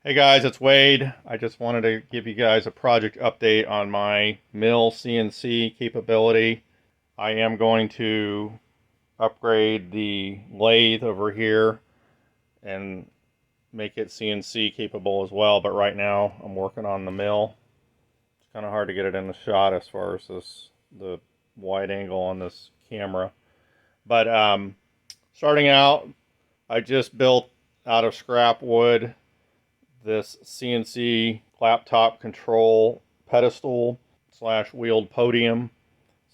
Hey guys, it's Wade. I just wanted to give you guys a project update on my mill CNC capability. I am going to upgrade the lathe over here and make it CNC capable as well, but right now I'm working on the mill. It's kind of hard to get it in the shot as far as the wide angle on this camera. But starting out, I just built out of scrap wood this CNC laptop control pedestal slash wheeled podium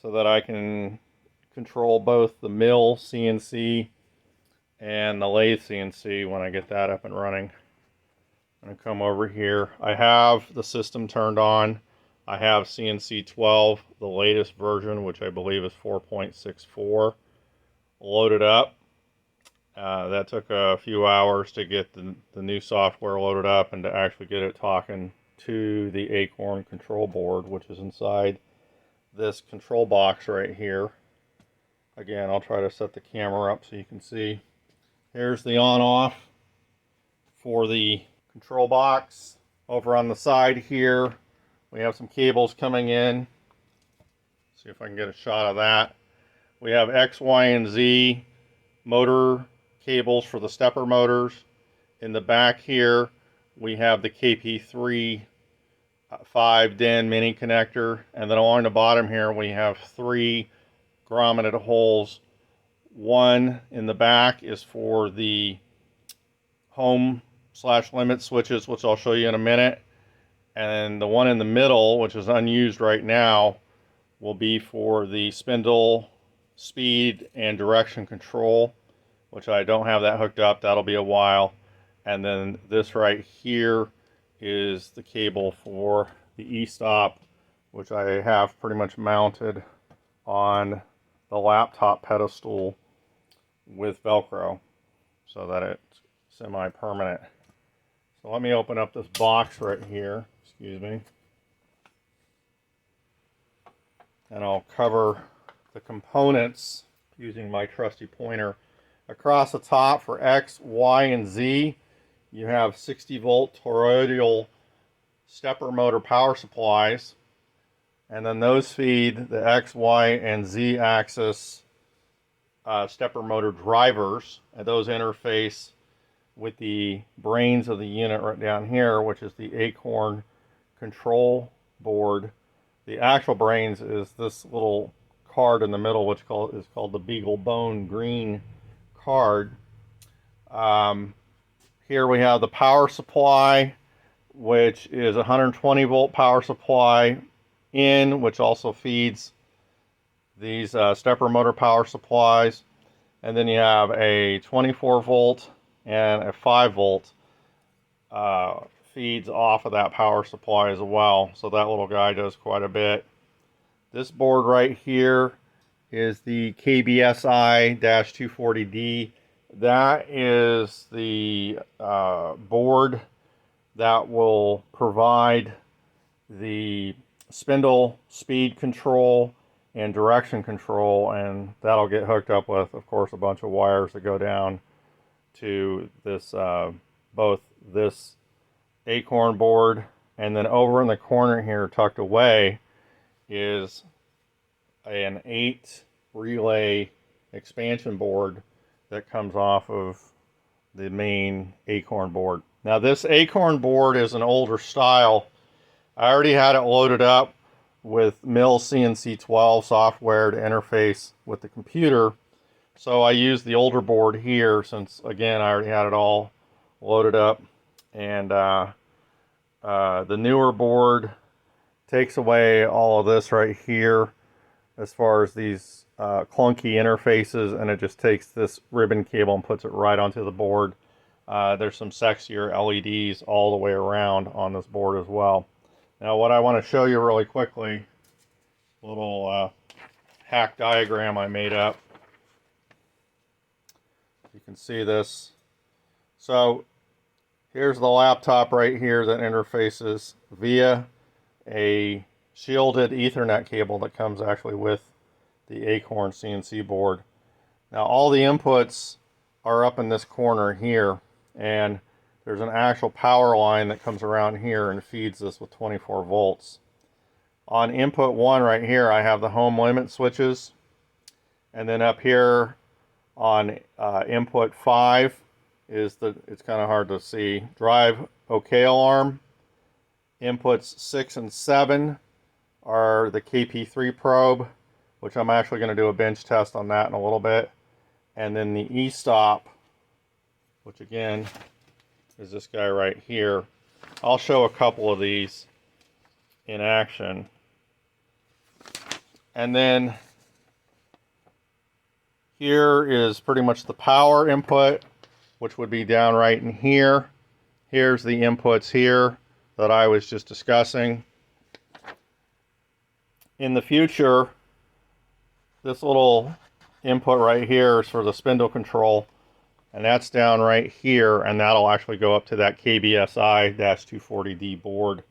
so that I can control both the mill CNC and the lathe CNC when I get that up and running. I'm going to come over here. I have the system turned on. I have CNC 12, the latest version, which I believe is 4.64, loaded up. That took a few hours to get the new software loaded up and to actually get it talking to the Acorn control board, which is inside this control box right here. Again, I'll try to set the camera up so you can see. Here's the on-off for the control box. Over on the side here, we have some cables coming in. See if I can get a shot of that. We have X, Y, and Z motor cables for the stepper motors. In the back here we have the KP3 5 DIN mini connector, and then along the bottom here we have 3 grommeted holes. One in the back is for the home slash limit switches, which I'll show you in a minute, and the one in the middle, which is unused right now, will be for the spindle speed and direction control, which I don't have that hooked up. That'll be a while. And then this right here is the cable for the e-stop, which I have pretty much mounted on the laptop pedestal with Velcro so that it's semi-permanent. So let me open up this box right here, excuse me, and I'll cover the components using my trusty pointer. Across the top for X, Y, and Z, you have 60-volt toroidal stepper motor power supplies, and then those feed the X, Y, and Z axis stepper motor drivers, and those interface with the brains of the unit right down here, which is the Acorn control board. The actual brains is this little card in the middle, which is called the Beagle Bone Green card. Here we have the power supply, which is a 120 volt power supply in, which also feeds these stepper motor power supplies. And then you have a 24 volt and a 5 volt feeds off of that power supply as well. So that little guy does quite a bit. This board right here is the KBSI-240D. That is the board that will provide the spindle speed control and direction control, and that'll get hooked up with, of course, a bunch of wires that go down to this both this Acorn board, and then over in the corner here tucked away is an 8 relay expansion board that comes off of the main Acorn board. Now this Acorn board is an older style. I already had it loaded up with mill CNC 12 software to interface with the computer, so I used the older board here since, again, I already had it all loaded up. And the newer board takes away all of this right here as far as these clunky interfaces, and it just takes this ribbon cable and puts it right onto the board. There's some sexier LEDs all the way around on this board as well. Now what I want to show you really quickly, a little hack diagram I made up. You can see this. So here's the laptop right here that interfaces via a shielded Ethernet cable that comes actually with the Acorn CNC board. Now all the inputs are up in this corner here, and there's an actual power line that comes around here and feeds this with 24 volts. On input 1 right here, I have the home limit switches. And then up here on input 5 is it's kind of hard to see, drive OK alarm. Inputs 6 and 7 are the KP3 probe, which I'm actually going to do a bench test on that in a little bit. And then the e-stop, which again is this guy right here. I'll show a couple of these in action. And then here is pretty much the power input, which would be down right in here. Here's the inputs here that I was just discussing. In the future, this little input right here is for the spindle control, and that's down right here, and that'll actually go up to that KBSI-240D board.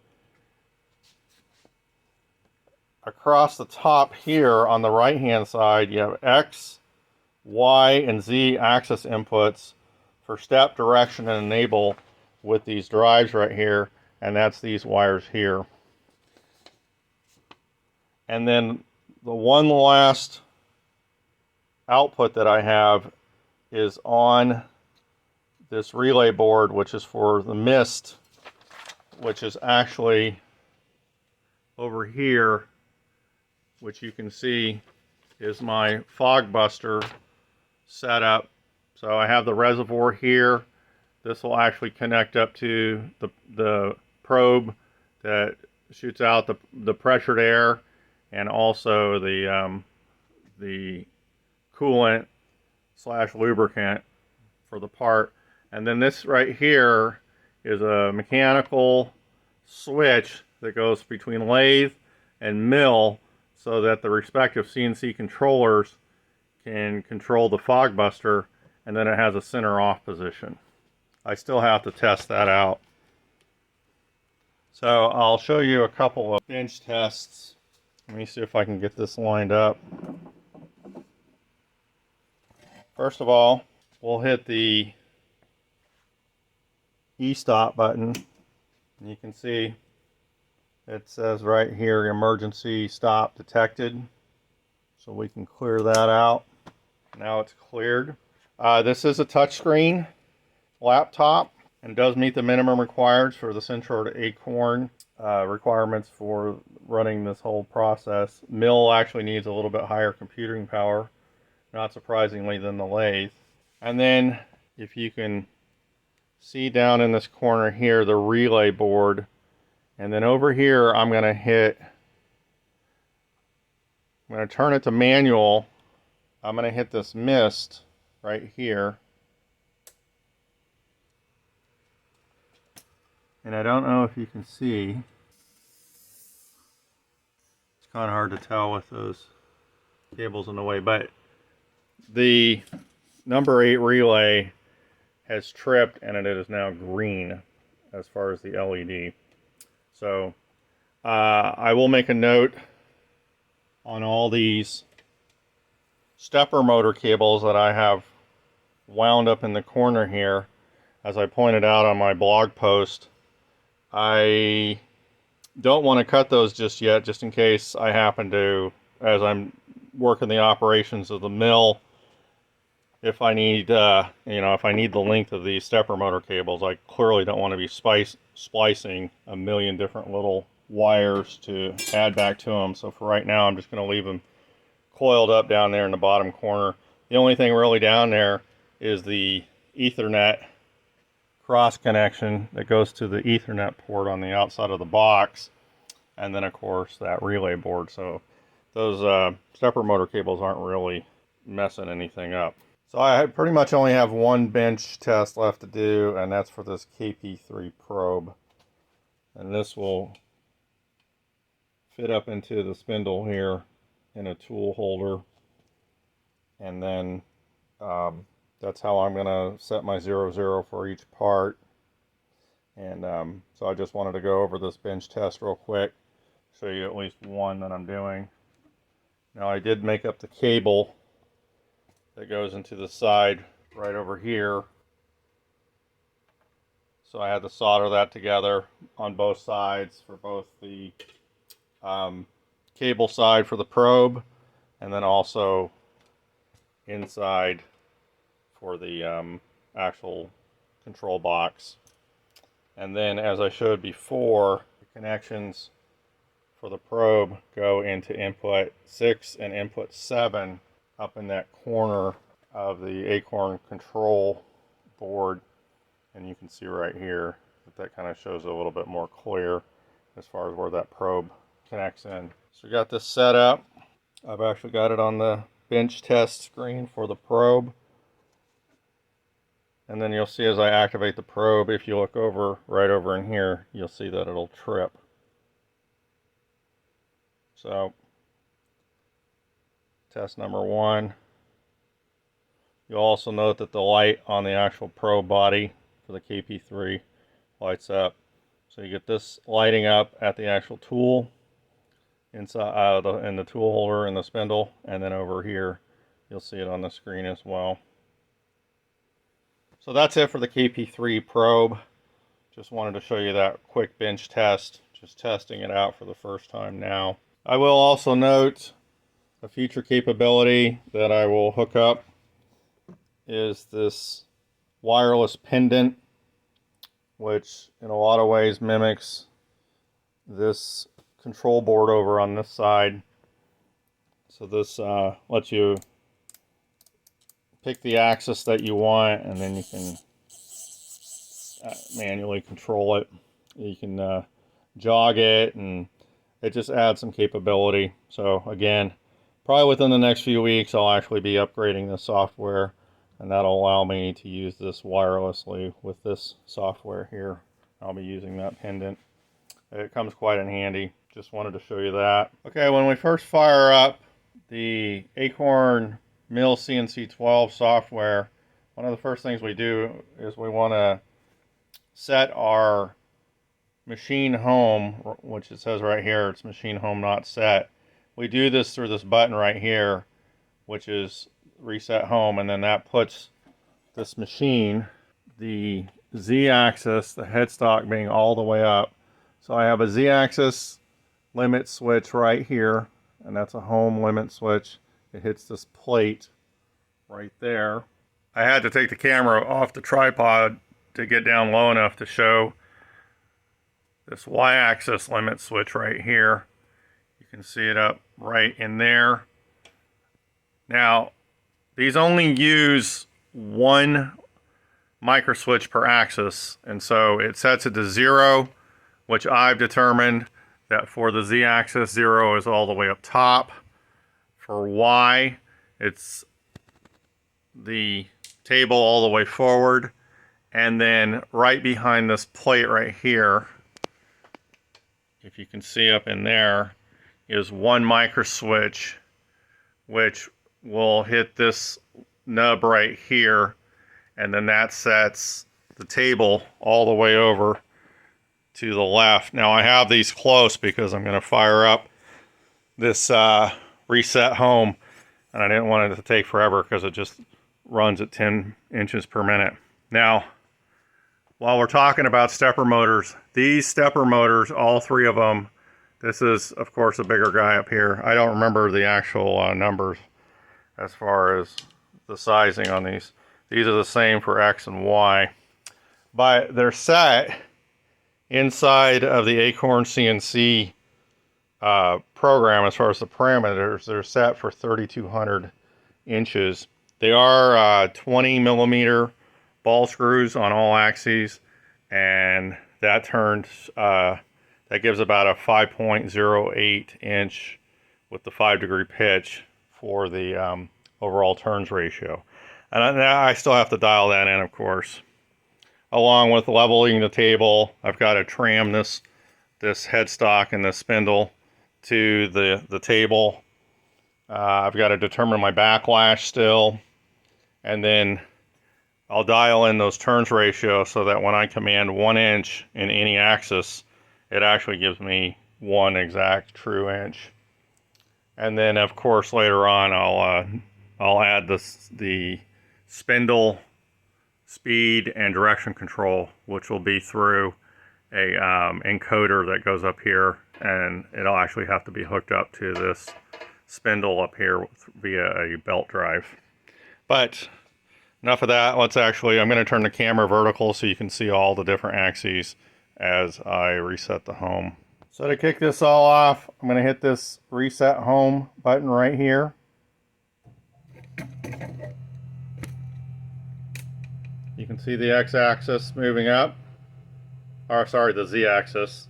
Across the top here on the right hand side, you have X, Y, and Z axis inputs for step, direction, and enable with these drives right here, and that's these wires here. And then the one last output that I have is on this relay board, which is for the mist, which is actually over here, which you can see is my fog buster setup. So I have the reservoir here. This will actually connect up to the probe that shoots out the pressured air, and also the coolant / lubricant for the part. And then this right here is a mechanical switch that goes between lathe and mill, so that the respective CNC controllers can control the fog buster, and then it has a center off position. I still have to test that out. So I'll show you a couple of bench tests. Let me see if I can get this lined up. First of all, we'll hit the e-stop button. You can see it says right here, emergency stop detected. So we can clear that out. Now it's cleared. This is a touchscreen laptop and does meet the minimum requirements for the Centro to Acorn requirements for running this whole process. Mill actually needs a little bit higher computing power, not surprisingly, than the lathe. And then if you can see down in this corner here, the relay board. And then over here, I'm going to turn it to manual. I'm going to hit this mist right here. And I don't know if you can see. It's kind of hard to tell with those cables in the way, but the number 8 relay has tripped and it is now green as far as the LED. So I will make a note on all these stepper motor cables that I have wound up in the corner here. As I pointed out on my blog post, I don't want to cut those just yet, just in case I happen to, as I'm working the operations of the mill, if I need, if I need the length of these stepper motor cables, I clearly don't want to be splicing a million different little wires to add back to them. So for right now, I'm just going to leave them coiled up down there in the bottom corner. The only thing really down there is the Ethernet cross connection that goes to the Ethernet port on the outside of the box, and then of course that relay board. So those stepper motor cables aren't really messing anything up. So I pretty much only have one bench test left to do, and that's for this KP3 probe. And this will fit up into the spindle here in a tool holder. And then that's how I'm going to set my 0, for each part. And so I just wanted to go over this bench test real quick, show you at least one that I'm doing. Now I did make up the cable that goes into the side right over here. So I had to solder that together on both sides for both the cable side for the probe, and then also inside for the actual control box. And then, as I showed before, the connections for the probe go into input 6 and input 7 up in that corner of the Acorn control board. And you can see right here that kind of shows a little bit more clear as far as where that probe connects in. So we got this set up. I've actually got it on the bench test screen for the probe. And then you'll see as I activate the probe, if you look over, right over in here, you'll see that it'll trip. So, test number 1. You'll also note that the light on the actual probe body for the KP3 lights up. So you get this lighting up at the actual tool, inside in the tool holder and the spindle, and then over here you'll see it on the screen as well. So that's it for the KP3 probe. Just wanted to show you that quick bench test, just testing it out for the first time now. I will also note a future capability that I will hook up is this wireless pendant, which in a lot of ways mimics this control board over on this side. So this lets you pick the axis that you want, and then you can manually control it. You can jog it, and it just adds some capability. So again, probably within the next few weeks I'll actually be upgrading the software, and that'll allow me to use this wirelessly with this software here. I'll be using that pendant. It comes quite in handy. Just wanted to show you that. Okay, when we first fire up the Acorn Mill CNC 12 software, one of the first things we do is we want to set our machine home, which it says right here, it's machine home not set. We do this through this button right here, which is reset home, and then that puts this machine, the Z-axis, the headstock being all the way up. So I have a Z-axis limit switch right here, and that's a home limit switch. It hits this plate right there. I had to take the camera off the tripod to get down low enough to show this Y-axis limit switch right here. You can see it up right in there. Now, these only use one micro switch per axis, and so it sets it to 0, which I've determined that for the Z-axis, 0 is all the way up top. For Y, it's the table all the way forward, and then right behind this plate right here, if you can see up in there, is one micro switch, which will hit this nub right here, and then that sets the table all the way over to the left. Now I have these close because I'm going to fire up this reset home, and I didn't want it to take forever because it just runs at 10 inches per minute. Now, while we're talking about stepper motors, these stepper motors, all 3 of them, this is of course a bigger guy up here. I don't remember the actual numbers as far as the sizing on these. These are the same for X and Y, but they're set inside of the Acorn CNC program. As far as the parameters, they're set for 3,200 inches. They are 20 millimeter ball screws on all axes, and that turns that gives about a 5.08 inch with the 5-degree pitch for the overall turns ratio. And I still have to dial that in, of course. Along with leveling the table, I've got to tram this headstock and this spindle to the table. I've got to determine my backlash still, and then I'll dial in those turns ratio so that when I command 1 inch in any axis, it actually gives me 1 exact true inch. And then of course later on I'll add the spindle speed and direction control, which will be through a encoder that goes up here, and it'll actually have to be hooked up to this spindle up here via a belt drive. But enough of that. I'm going to turn the camera vertical so you can see all the different axes as I reset the home. So to kick this all off, I'm going to hit this reset home button right here. You can see the x-axis moving up, or sorry, the z-axis.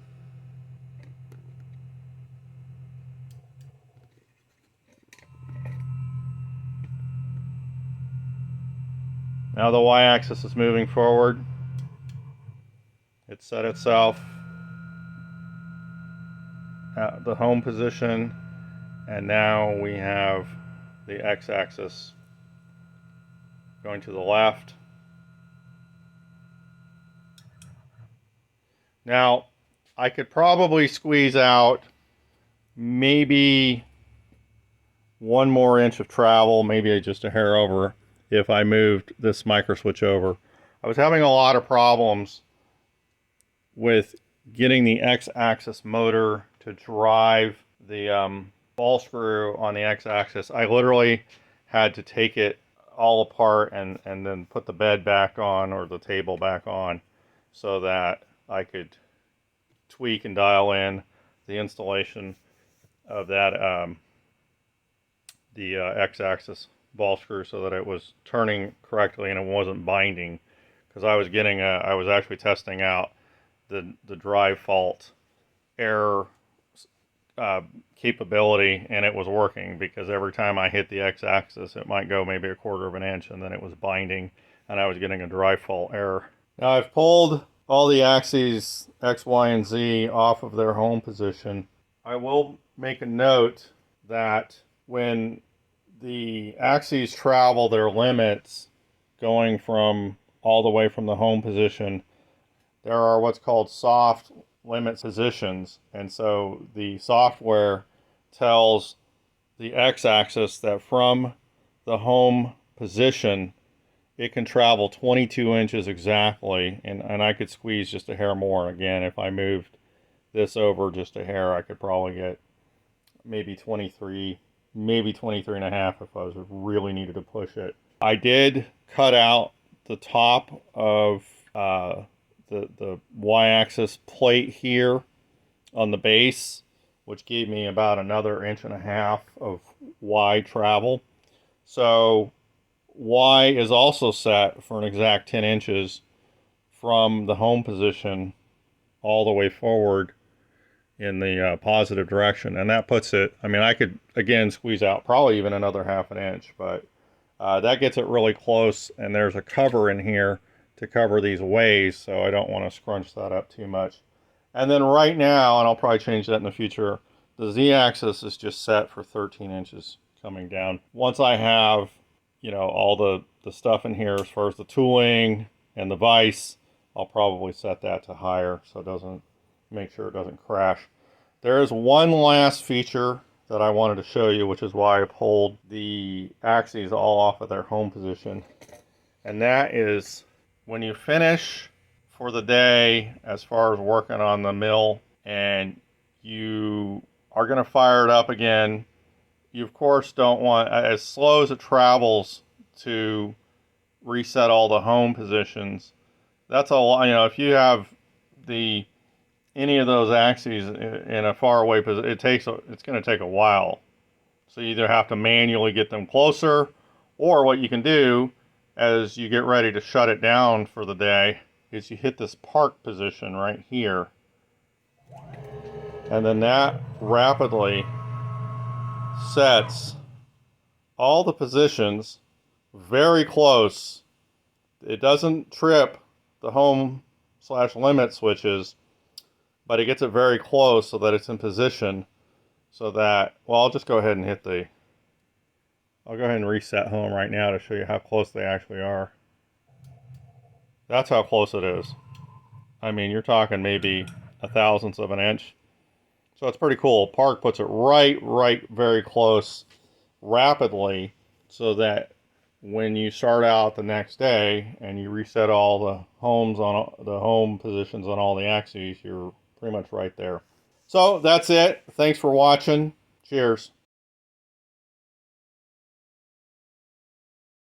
Now the y-axis is moving forward. It set itself at the home position, and now we have the x-axis going to the left. Now, I could probably squeeze out maybe 1 more inch of travel, maybe just a hair over, if I moved this micro switch over. I was having a lot of problems with getting the x-axis motor to drive the ball screw on the x-axis. I literally had to take it all apart and then put the bed back on, or the table back on, so that I could tweak and dial in the installation of that the x-axis ball screw so that it was turning correctly and it wasn't binding, because I was getting I was actually testing out the drive fault error capability, and it was working, because every time I hit the x-axis it might go maybe 1/4 of an inch and then it was binding and I was getting a drive fault error. Now I've pulled all the axes X, Y, and Z off of their home position. I will make a note that when the axes travel their limits, going from all the way from the home position, there are what's called soft limit positions, and so the software tells the x-axis that from the home position it can travel 22 inches exactly, and I could squeeze just a hair more. Again, if I moved this over just a hair, I could probably get maybe 23, maybe 23 and a half if I was really needed to push it. I did cut out the top of the y-axis plate here on the base, which gave me about another 1.5 inches of Y travel. So Y is also set for an exact 10 inches from the home position all the way forward in the positive direction, and that puts it, I mean, I could again squeeze out probably even another 1/2 inch, but that gets it really close, and there's a cover in here to cover these ways, so I don't want to scrunch that up too much. And then right now, and I'll probably change that in the future, the z-axis is just set for 13 inches coming down. Once I have, you know, all the stuff in here as far as the tooling and the vise, I'll probably set that to higher so it doesn't, make sure it doesn't crash. There is one last feature that I wanted to show you, which is why I pulled the axes all off of their home position, and that is when you finish for the day as far as working on the mill and you are going to fire it up again, you of course don't want, as slow as it travels to reset all the home positions, that's a lot. You know, if you have any of those axes in a far away position, it's going to take a while. So you either have to manually get them closer, or what you can do as you get ready to shut it down for the day is you hit this park position right here, and then that rapidly sets all the positions very close. It doesn't trip the home/limit switches, but it gets it very close so that it's in position, so that, well, I'll just go ahead and I'll go ahead and reset home right now to show you how close they actually are. That's how close it is. I mean, you're talking maybe 1/1000th of an inch. So it's pretty cool. Park puts it right very close rapidly, so that when you start out the next day and you reset all the home positions on all the axes, you're pretty much right there. So that's it. Thanks for watching. Cheers.